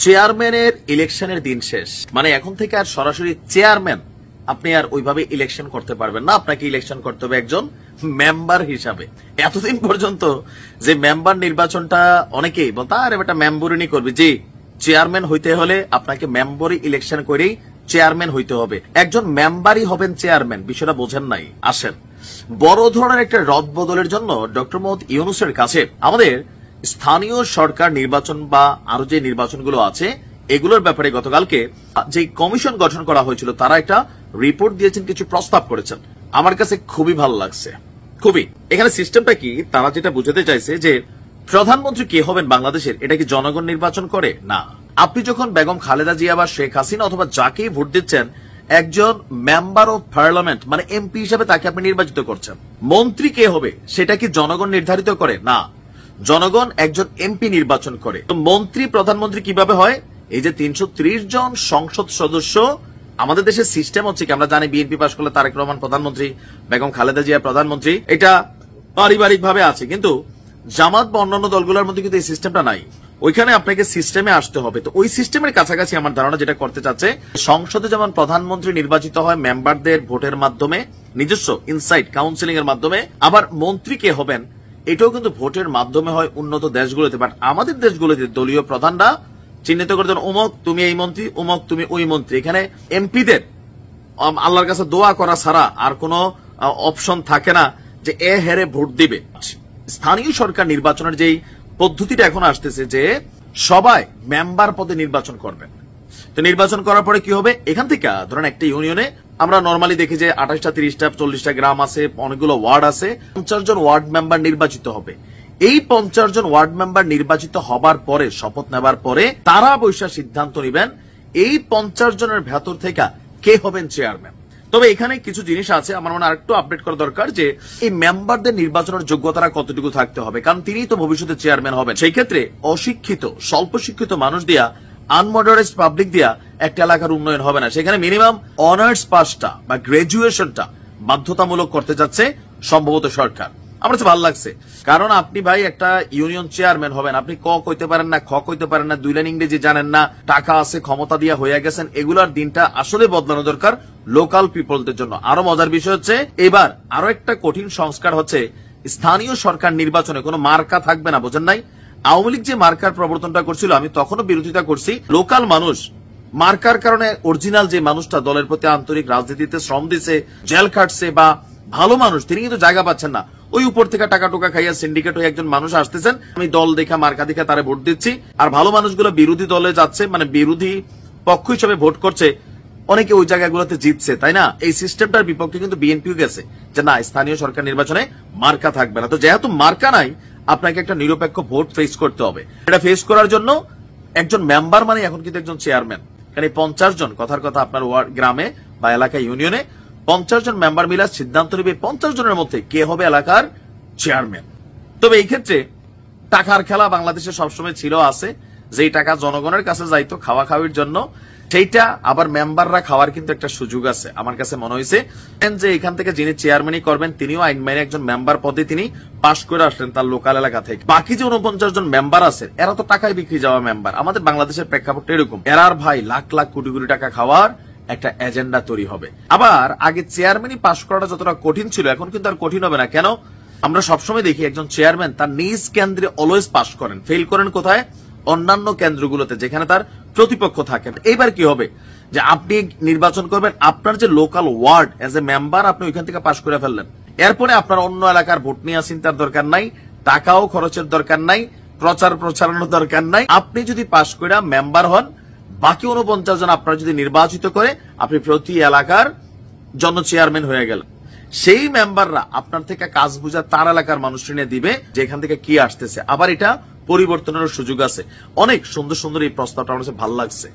চেয়ারম্যানের ইলেকশনের দিন শেষ, মানে এখন থেকে আর সরাসরি চেয়ারম্যান আপনি আর ওইভাবে ইলেকশন করতে পারবেন না। আপনাকে ইলেকশন করতে হবে একজন মেম্বার হিসাবে। এতদিন পর্যন্ত যে মেম্বার নির্বাচনটা অনেকেই বলতো আরে বেটা মেম্বরই করবে, জি চেয়ারম্যান হইতে হলে আপনাকে মেম্বরই ইলেকশন করেই চেয়ারম্যান হইতে হবে। একজন মেম্বারই হবেন চেয়ারম্যান, বিষয়টা বোঝেন নাই। আসেন, বড় ধরনের একটা রদ বদলের জন্য ডক্টর মোহাম্মদ ইউনূসের কাছে আমাদের স্থানীয় সরকার নির্বাচন বা আরো যে নির্বাচনগুলো আছে এগুলোর ব্যাপারে গতকালকে যে কমিশন গঠন করা হয়েছিল তারা একটা রিপোর্ট দিয়েছেন, কিছু প্রস্তাব করেছেন। আমার কাছে খুবই ভালো লাগছে, খুবই। এখানে সিস্টেমটা কি, তারা যেটা বুঝাতে চাইছে যে প্রধানমন্ত্রী কে হবেন বাংলাদেশের, এটা কি জনগণ নির্বাচন করে? না। আপনি যখন বেগম খালেদা জিয়া বা শেখ হাসিনা অথবা যাকেই ভোট দিচ্ছেন, একজন মেম্বার অফ পার্লামেন্ট মানে এমপি হিসেবে তাকে আপনি নির্বাচিত করছেন। মন্ত্রী কে হবে সেটা কি জনগণ নির্ধারিত করে? না, জনগণ একজন এমপি নির্বাচন করে। তো মন্ত্রী প্রধানমন্ত্রী কিভাবে হয়? এই যে 330 জন সংসদ সদস্য, আমাদের দেশের সিস্টেম হচ্ছে কি, আমরা জানি বিএনপি পাশ করলে তারেক রহমান প্রধানমন্ত্রী, বেগম খালেদা জিয়া প্রধানমন্ত্রী, এটা পারিবারিক ভাবে আছে। কিন্তু জামাত বা অন্যান্য দলগুলোর মধ্যে কিন্তু এই সিস্টেমটা নাই। ওইখানে আপনাকে সিস্টেমে আসতে হবে। তো ওই সিস্টেমের কাছাকাছি আমার ধারণা যেটা করতে চাচ্ছে, সংসদে যেমন প্রধানমন্ত্রী নির্বাচিত হয় মেম্বারদের ভোটের মাধ্যমে, নিজস্ব ইনসাইড কাউন্সিলিং এর মাধ্যমে, আবার মন্ত্রী কে হবেন এটাও কিন্তু ভোটের মাধ্যমে হয় উন্নত দেশগুলোতে। বাট আমাদের দেশগুলোতে দলীয় প্রধানরা চিহ্নিত করে দেন, অমুক তুমি এই মন্ত্রী, অমুক তুমি ওই মন্ত্রী। এখানে এমপিদের আল্লাহর কাছে দোয়া করা ছাড়া আর কোন অপশন থাকে না যে এ হেরে ভোট দিবে। স্থানীয় সরকার নির্বাচনের যেই পদ্ধতিটা এখন আসতেছে যে সবাই মেম্বার পদে নির্বাচন করবেন। তো নির্বাচন করার পরে কি হবে, এখান থেকে ধরেন একটা ইউনিয়নে আমরা নর্মালি দেখি যে 28টা 30টা 40টা গ্রাম আছে, অনেকগুলো ওয়ার্ড আছে, 50 জন ওয়ার্ড মেম্বার নির্বাচিত হবে। এই 50 জন ওয়ার্ড মেম্বার নির্বাচিত হবার পরে, শপথ নেবার পরে তারা বৈশা সিদ্ধান্ত নেবেন এই 50 জনের ভেতর থেকে কে হবেন চেয়ারম্যান। তবে এখানে কিছু জিনিস আছে আমার মনে আরেকটু আপডেট করা দরকার, যে এই মেম্বারদের নির্বাচনের যোগ্যতাটা কতটুকু থাকতে হবে, কারণ তিনিই তো ভবিষ্যতে চেয়ারম্যান হবেন। সেই ক্ষেত্রে অশিক্ষিত স্বল্প শিক্ষিত মানুষ দিয়া, আনমডারেট পাবলিক দিয়া একটা এলাকার উন্নয়ন হবে না। সেখানে মিনিমাম অনার্স পাসটা বা গ্রাজুয়েশনটা বাধ্যতামূলক করতে যাচ্ছে সম্ভবত সরকার। আমার কাছে ভালো লাগছে, কারণ আপনি ভাই একটা ইউনিয়ন চেয়ারম্যান হবেন, আপনি ক কইতে পারেন না, খ কইতে পারেন না, 2 লাইন ইংরেজি জানেন না, টাকা আছে, ক্ষমতা দিয়া হয়ে গেছেন। এগুলার দিনটা আসলে বদলানো দরকার লোকাল পিপলদের জন্য। আরো মজার বিষয় হচ্ছে, এবার আরো একটা কঠিন সংস্কার হচ্ছে, স্থানীয় সরকার নির্বাচনে কোনো মার্কা থাকবে না। বোঝেন নাই? আওয়ামী লীগ যে মার্কার প্রবর্তনটা করছিল আমি তখনও বিরোধিতা করছি। লোকাল মানুষ মার্কার কারণে অরিজিনাল যে মানুষটা দলের প্রতি আন্তরিক, রাজনীতিতে শ্রম দিছে, জেল খাটছে বা ভালো মানুষ, তিনি কিন্তু জায়গা পাচ্ছেন না। ওই উপর থেকে টাকা টোকা খাইয়া সিন্ডিকেট হয়ে একজন মানুষ আসতেছেন, আমি দল দেখা মার্কা দেখা তারা ভোট দিচ্ছি, আর ভালো মানুষগুলো বিরোধী দলে যাচ্ছে, মানে বিরোধী পক্ষ হিসেবে ভোট করছে, অনেকে ওই জায়গাগুলোতে জিতছে, তাই না? এই সিস্টেমটার বিপক্ষে কিন্তু বিএনপিও গেছে যে না, স্থানীয় সরকার নির্বাচনে মার্কা থাকবে না। তো যেহেতু মার্কা নাই, আপনাকে একটা নিরপেক্ষ ভোট ফেস করতে হবে। এটা ফেস করার জন্য একজন মেম্বার মানে এখন কিন্তু একজন চেয়ারম্যান। কারণ 50 জন, কথার কথা আপনার গ্রামে বা এলাকায় ইউনিয়নে 50 জন মেম্বার মিলা সিদ্ধান্ত নেবে 50 জনের মধ্যে কে হবে এলাকার চেয়ারম্যান। তবে এই ক্ষেত্রে টাকার খেলা বাংলাদেশে সবসময় ছিল, আছে। যেই টাকা জনগণের কাছে যাইতো খাওয়া খাওয়ার জন্য, সেইটা আবার মেম্বাররা খাওয়ার কিন্তু একটা সুযোগ আছে। আমার কাছে মনে হয়েছে যে এখান থেকে যিনি চেয়ারম্যানই করবেন তিনিও আইন মাইনে একজন মেম্বার পদে তিনি পাশ করে আসলেন তার লোকাল এলাকা থেকে। বাকি যে 49 জন মেম্বার আছে এরা তো টাকায় বিক্রি যাওয়া মেম্বার। আমাদের বাংলাদেশের প্রেক্ষাপটটা এরকম, এরার ভাই লাখ লাখ কোটি কোটি টাকা খাওয়ার একটা এজেন্ডা তৈরি হবে। আবার আগে চেয়ারম্যানই পাশ করাটা যতটা কঠিন ছিল, এখন কিন্তু আর কঠিন হবে না। কেন? আমরা সবসময় দেখি একজন চেয়ারম্যান তার নিজ কেন্দ্রে অলওয়েজ পাশ করেন। ফেল করেন কোথায়? অন্যান্য কেন্দ্রগুলোতে যেখানে তার প্রতিপক্ষ থাকেন। এইবার কি হবে, যে আপনি নির্বাচন করবেন, আপনার যে local ward as a member আপনি ওইখান থেকে পাশ করে ফেললেন, এরপরে আপনার অন্য এলাকার ভোট নিয়ে চিন্তার দরকার নাই, টাকাও খরচের দরকার নাই, প্রচারণার দরকার নাই। আপনি যদি পাশ করে মেম্বার হন, বাকি 49 জন আপনার যদি নির্বাচিত করে, আপনি প্রতি এলাকার জন্য চেয়ারম্যান হয়ে গেলেন। সেই মেম্বাররা আপনার থেকে কাজ বুঝা তার এলাকার মানুষ নিয়ে দিবে যে এখান থেকে কি আসতেছে। আবার এটা পরিবর্তনের সুযোগ আছে। অনেক সুন্দর সুন্দর এই প্রস্তাবটা আমার কাছে ভালো লাগছে।